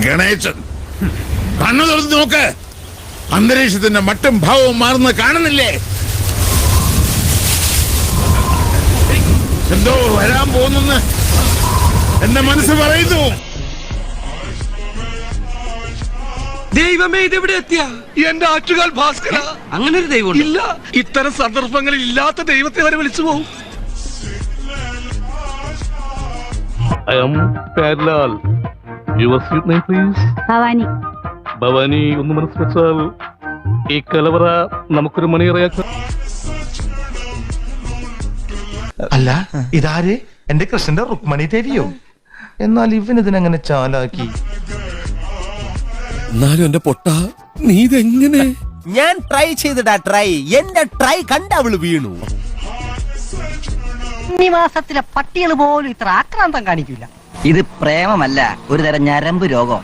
ഗണേശൻ കണ്ണു തുറന്ന് നോക്ക്. അന്തരീക്ഷത്തിന്റെ മട്ടും ഭാവവും മാറുന്ന കാണുന്നില്ലേ? എന്തോ വരാൻ പോകുന്നെന്ന് എന്റെ മനസ്സ് പറയുന്നു. ദൈവമേ, ഇതെവിടെ എത്തിയ എന്റെ ആറ്റുകാൽ ഭാസ്കര, അങ്ങനെ ഒരു ദൈവം ഇല്ല. ഇത്തരം സന്ദർഭങ്ങളിൽ ഇല്ലാത്ത ദൈവത്തെ വരെ വിളിച്ചു പോകും. I am Padlal. Your sweet name, please. Bhavani. Bhavani, ഒന്ന് മനസ്സ് വെച്ചാൽ ഈ കലവറ നമുക്കൊരു മണിയറയാക്കാം. അല്ല, ഇതാര്? എന്റെ കൃഷ്ണന്റെ റുക്മണി ദേവിയോ? എന്നാൽ ഇവനിതിനെങ്ങനെ ചാലാക്കി? എന്നാലും എന്റെ പൊട്ട, നീ ഇതെങ്ങനെ? ഞാൻ ട്രൈ ചെയ്തിടാ. എന്റെ ട്രൈ കണ്ട അവള് വീണു. നിവാസത്തിലെ പട്ടികൾ പോലും ഇത്ര ആക്രാന്തം കാണിക്കില്ല. ഇത് പ്രേമമല്ല, ഒരു തരം ഞരമ്പ് രോഗം.